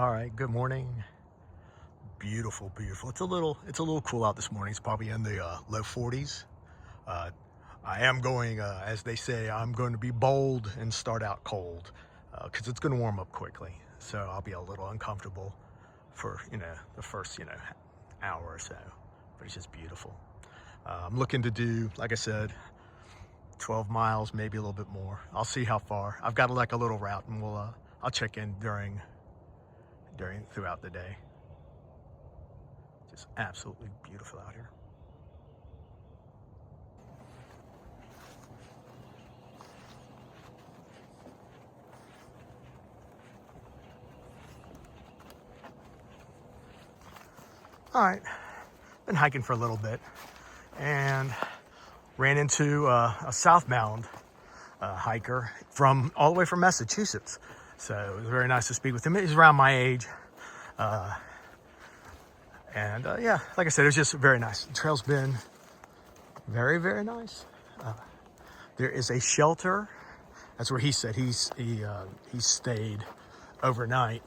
All right, good morning. Beautiful, beautiful. It's a little cool out this morning. It's probably in the low 40s. I am going, as they say, I'm going to be bold and start out cold because it's going to warm up quickly. So I'll be a little uncomfortable for, the first, hour or so. But it's just beautiful. I'm looking to do, like I said, 12 miles, maybe a little bit more. I'll see how far. I've got like a little route, and I'll check in throughout the day. Just absolutely beautiful out here. All right, been hiking for a little bit and ran into a southbound hiker all the way from Massachusetts. So it was very nice to speak with him. He's around my age. Yeah, like I said, it was just very nice. The trail's been very, very nice. There is a shelter. That's where he said he stayed overnight.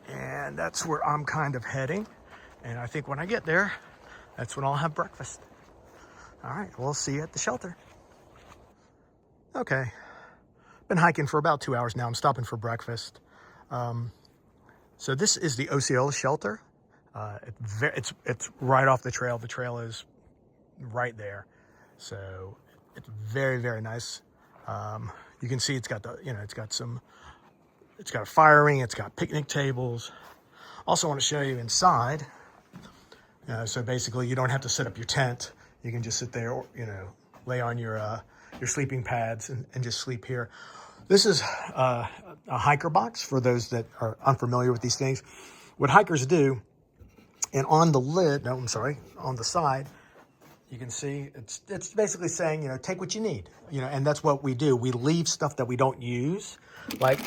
And that's where I'm kind of heading. And I think when I get there, that's when I'll have breakfast. All right, we'll see you at the shelter. Okay. Been hiking for about 2 hours now. I'm stopping for breakfast. So this is the Osceola shelter. It's right off the trail. The trail is right there. So it's very, very nice. You can see it's got it's got a fire ring. It's got picnic tables. Also want to show you inside. So basically you don't have to set up your tent. You can just sit there, lay on your sleeping pads and just sleep here. This is a hiker box for those that are unfamiliar with these things. What hikers do, and on the side, you can see it's basically saying, take what you need, and that's what we do. We leave stuff that we don't use, like,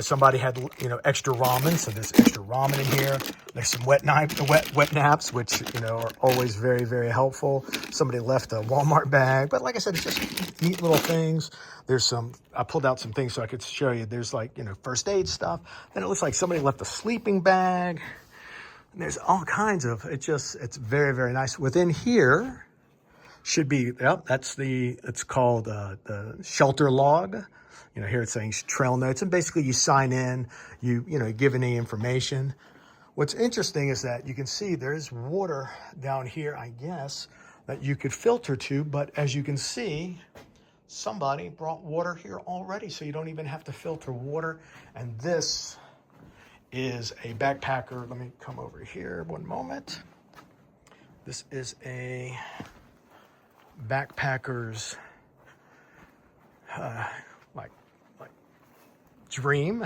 somebody had, extra ramen, so there's extra ramen in here. There's some wet naps, which, are always very, very helpful. Somebody left a Walmart bag, but like I said, it's just neat little things. I pulled out some things so I could show you. There's like, first aid stuff. Then it looks like somebody left a sleeping bag. And there's all kinds of, it's very, very nice. Within here should be, it's called the shelter log. Here it's saying trail notes, and basically you sign in, you give any information. What's interesting is that you can see there's water down here, I guess, that you could filter to, but as you can see, somebody brought water here already, so you don't even have to filter water. And this is a backpacker. Let me come over here one moment. This is a backpacker's dream.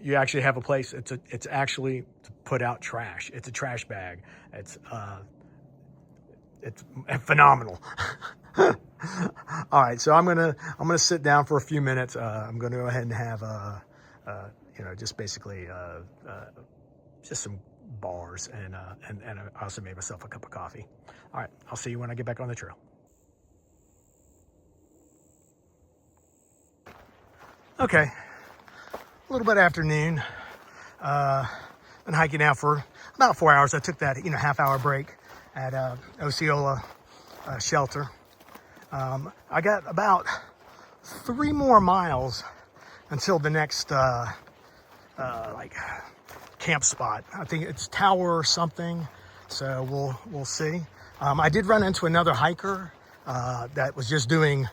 You actually have a place. It's actually to put out trash. It's a trash bag. It's phenomenal. All right, so I'm gonna sit down for a few minutes. I'm gonna go ahead and have just basically just some bars, and I also made myself a cup of coffee. All right, I'll see you when I get back on the trail. Okay, a little bit afternoon. Been hiking now for about 4 hours. I took that half-hour break at Osceola shelter. I got about 3 more miles until the next camp spot. I think it's Tower or something. So we'll see. I did run into another hiker that was just doing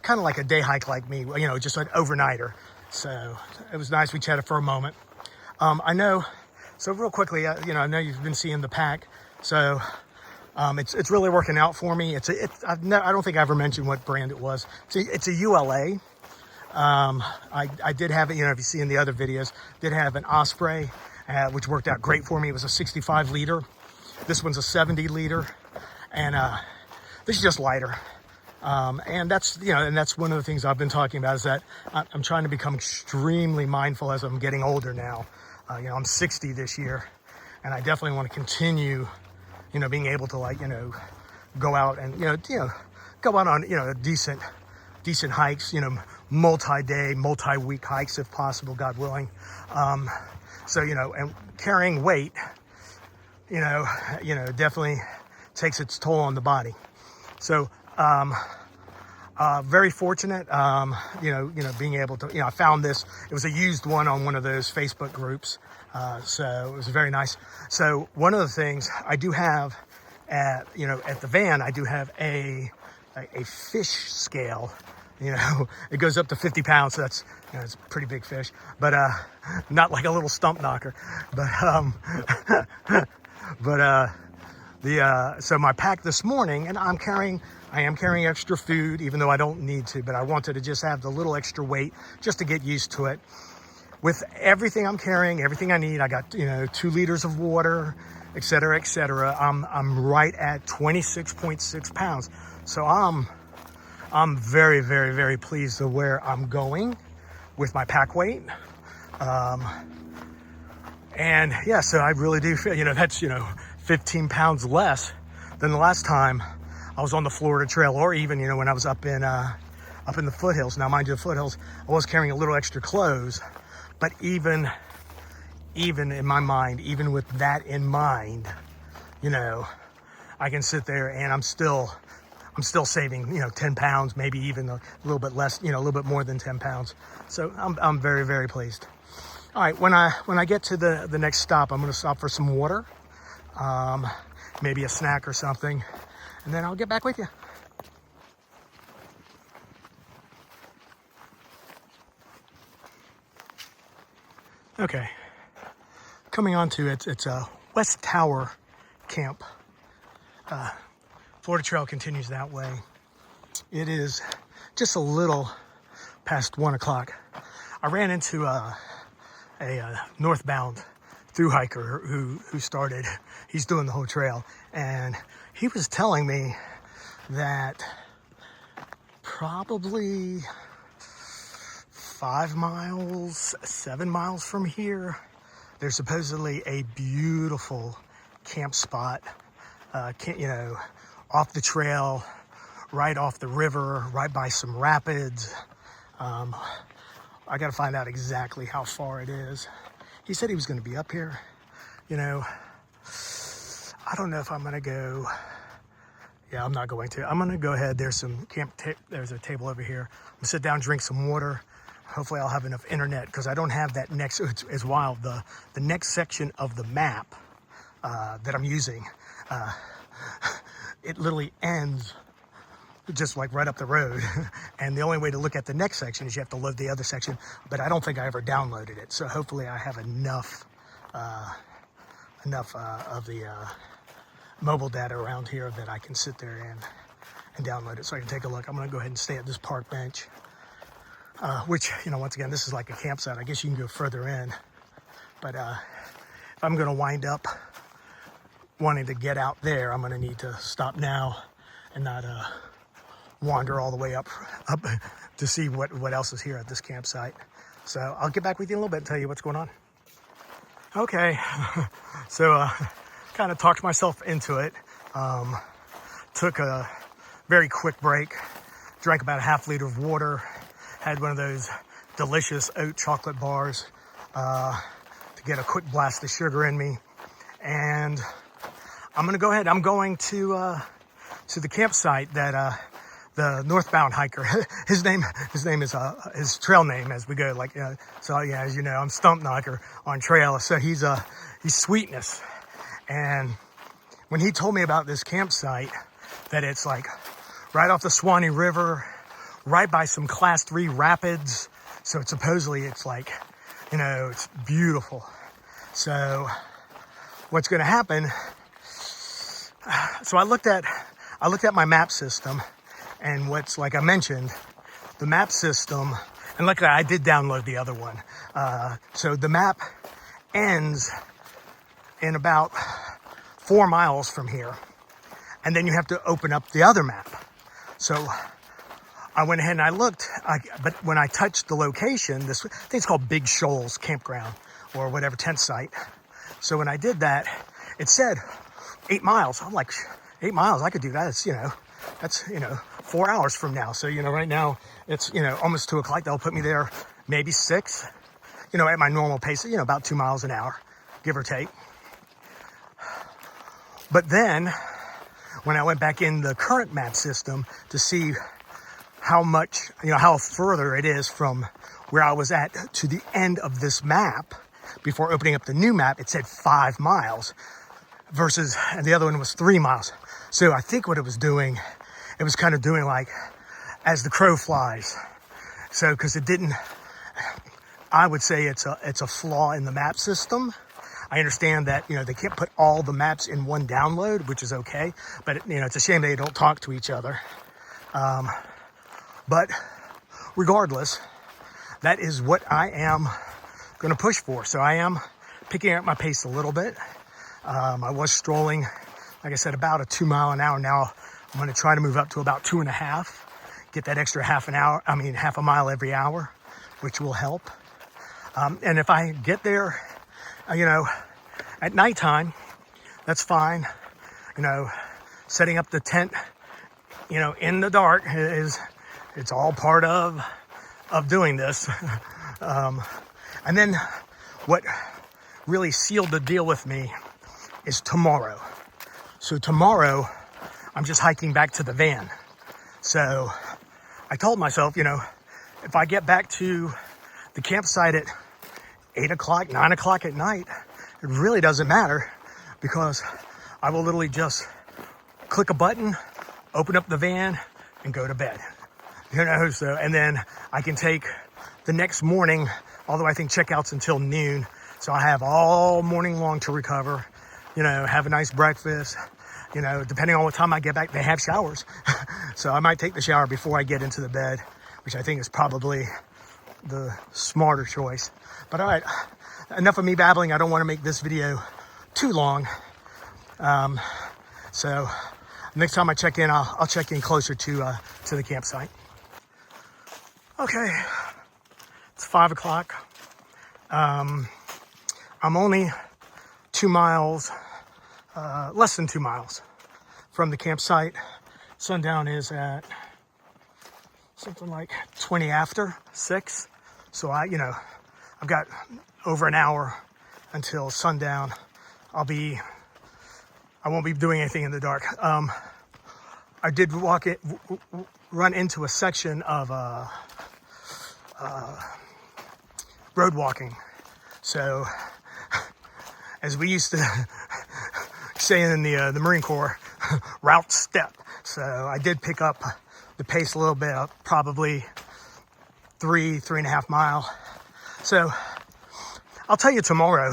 kind of like a day hike like me, just an overnighter. So it was nice. We chatted for a moment. I know. So real quickly, I know you've been seeing the pack. So it's really working out for me. I don't think I ever mentioned what brand it was. It's a ULA. I did have it, if you see in the other videos, did have an Osprey, which worked out great for me. It was a 65 liter. This one's a 70 liter. And this is just lighter. And that's one of the things I've been talking about, is that I'm trying to become extremely mindful as I'm getting older now. I'm 60 this year, and I definitely want to continue, being able to go out and, go out on, decent hikes, multi-day, multi-week hikes if possible, God willing. So, and carrying weight, definitely takes its toll on the body. So, very fortunate, being able to, I found this, it was a used one on one of those Facebook groups. So it was very nice. So one of the things I do have at the van, I do have a fish scale. It goes up to 50 pounds. So that's, it's a pretty big fish, but, not like a little stump knocker, but, so my pack this morning, and I am carrying extra food, even though I don't need to, but I wanted to just have the little extra weight just to get used to it. With everything I'm carrying, everything I need, I got, 2 liters of water, et cetera, et cetera. I'm right at 26.6 pounds. So I'm very, very, very pleased with where I'm going with my pack weight. And yeah, so I really do feel, that's, 15 pounds less than the last time I was on the Florida Trail, or even, when I was up in the foothills. Now, mind you, the foothills, I was carrying a little extra clothes, but even in my mind, even with that in mind, I can sit there and I'm still saving, 10 pounds, maybe even a little bit less, a little bit more than 10 pounds. So I'm very, very pleased. All right, when I get to the next stop, I'm going to stop for some water, maybe a snack or something, and then I'll get back with you. Okay, coming on to it, it's a West Tower Camp. Florida Trail continues that way. It is just a little past 1 o'clock. I ran into a northbound thru hiker who started, he's doing the whole trail, and he was telling me that probably 5 miles, 7 miles from here, there's supposedly a beautiful camp spot, off the trail, right off the river, right by some rapids. I got to find out exactly how far it is. He said he was going to be up here. I don't know if I'm going to go. Yeah, I'm not going to. I'm going to go ahead. There's some there's a table over here. I'm going to sit down, drink some water. Hopefully I'll have enough internet, because I don't have that next, it's wild. The next section of the map that I'm using, it literally ends just like right up the road. And the only way to look at the next section is you have to load the other section, but I don't think I ever downloaded it. So hopefully I have enough of the mobile data around here that I can sit there and download it so I can take a look. I'm going to go ahead and stay at this park bench, which, once again, this is like a campsite. I guess you can go further in, but if I'm going to wind up wanting to get out there, I'm going to need to stop now and not wander all the way up to see what else is here at this campsite. So I'll get back with you in a little bit and tell you what's going on. Okay, so kind of talked myself into it. Took a very quick break, drank about a half liter of water, had one of those delicious oat chocolate bars to get a quick blast of sugar in me. And I'm going to go ahead. I'm going to the campsite that the northbound hiker, his name is his trail name as we go. So yeah, as you know, I'm Stump Knocker on trail. So he's Sweetness. And when he told me about this campsite, that it's like right off the Suwannee River, right by some class 3 rapids. So it's like, it's beautiful. So what's going to happen? So I looked at my map system, and like I mentioned, the map system, and luckily I did download the other one. So the map ends in about 4 miles from here. And then you have to open up the other map. So I went ahead and I looked, but when I touched the location, I think it's called Big Shoals Campground or whatever, tent site. So when I did that, it said 8 miles. I'm like, 8 miles, I could do that. It's, that's 4 hours from now. So, right now it's, almost 2 o'clock. They'll put me there maybe 6, at my normal pace, about 2 miles an hour, give or take. But then when I went back in the current map system to see how much, how further it is from where I was at to the end of this map, before opening up the new map, it said 5 miles versus, and the other one was 3 miles. So I think what it was doing, it was kind of doing like as the crow flies. So, because it didn't, I would say it's a flaw in the map system. I understand that, they can't put all the maps in one download, which is okay. But, it's a shame they don't talk to each other. But regardless, that is what I am going to push for. So I am picking up my pace a little bit. I was strolling, like I said, about a 2 mile an hour. Now I'm going to try to move up to about 2.5, get that extra half a mile every hour, which will help. And if I get there, at nighttime, that's fine. Setting up the tent, in the dark it's all part of doing this. And then what really sealed the deal with me is tomorrow. So tomorrow, I'm just hiking back to the van. So I told myself, if I get back to the campsite at 8 o'clock, 9 o'clock at night, it really doesn't matter, because I will literally just click a button, open up the van, and go to bed. So, and then I can take the next morning, although I think checkout's until noon. So I have all morning long to recover, have a nice breakfast, depending on what time I get back, they have showers. So I might take the shower before I get into the bed, which I think is probably the smarter choice. But all right, enough of me babbling. I don't want to make this video too long. So next time I check in, I'll check in closer to the campsite. Okay, it's 5 o'clock. I'm only 2 miles, less than 2 miles from the campsite. Sundown is at something like 20 after 6. So I've got over an hour until sundown. I won't be doing anything in the dark. I did run into a section of road walking. So, as we used to say in the Marine Corps, route step. So I did pick up the pace a little bit, probably 3.5 mile. So I'll tell you tomorrow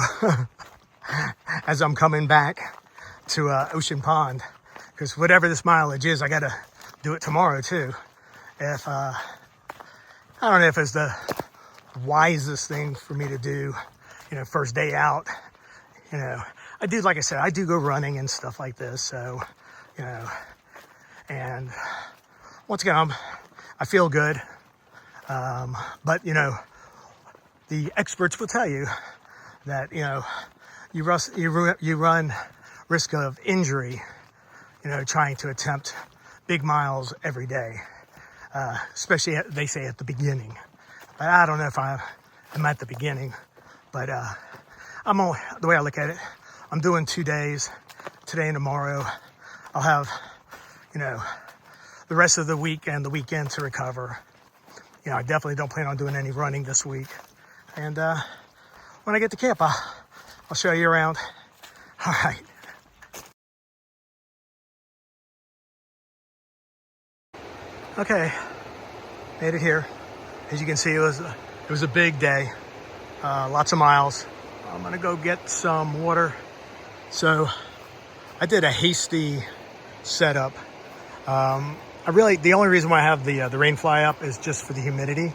as I'm coming back to Ocean Pond, because whatever this mileage is, I got to do it tomorrow too. If I don't know if it's the wisest thing for me to do, first day out. I do, like I said, I do go running and stuff like this. So, and once again, I feel good. But the experts will tell you that, you run risk of injury, trying to attempt big miles every day, especially they say at the beginning. But I don't know if I'm at the beginning, but the way I look at it, I'm doing 2 days, today and tomorrow. I'll have, the rest of the week and the weekend to recover. I definitely don't plan on doing any running this week. And when I get to camp, I'll show you around. All right. Okay, made it here. As you can see, it was a big day. Lots of miles. I'm gonna go get some water. So I did a hasty setup. The only reason why I have the rain fly up is just for the humidity.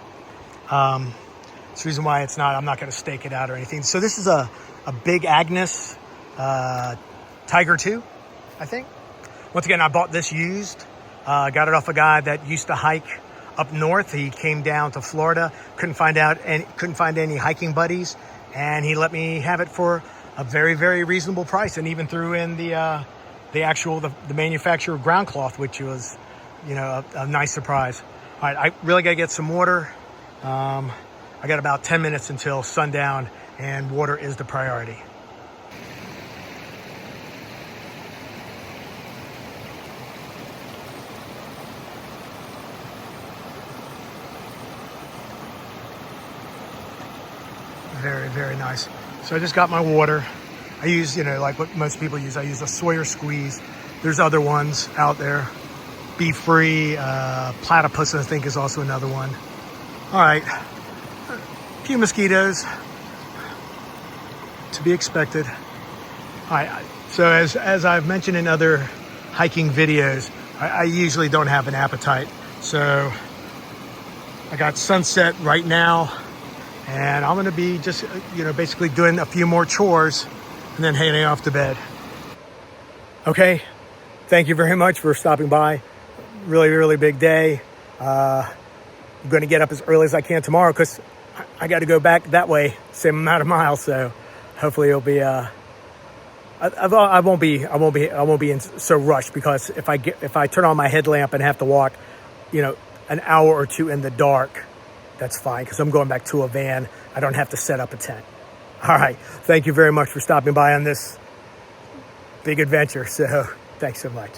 It's the reason why I'm not gonna stake it out or anything. So this is a big Agnes Tiger 2, I think. Once again, I bought this used. Got it off a guy that used to hike up north. He came down to Florida, couldn't find any hiking buddies, and he let me have it for a very, very reasonable price, and even threw in the manufacturer ground cloth, which was you know, a nice surprise. All right, I really got to get some water. I got about 10 minutes until sundown, and water is the priority. Very, very nice. So I just got my water. I use, you know, like what most people use. I use a Sawyer squeeze. There's other ones out there. Be Free, Platypus, I think, is also another one. All right, a few mosquitoes to be expected. All right, so as I've mentioned in other hiking videos, I usually don't have an appetite. So I got sunset right now, and I'm gonna be just, you know, basically doing a few more chores and then heading off to bed. Okay, thank you very much for stopping by. Really, really big day. I'm going to get up as early as I can tomorrow because I got to go back that way, same amount of miles. So hopefully it'll be. I won't be in so rushed, because if I turn on my headlamp and have to walk, you know, an hour or two in the dark, that's fine, because I'm going back to a van. I don't have to set up a tent. All right. Thank you very much for stopping by on this big adventure. So thanks so much.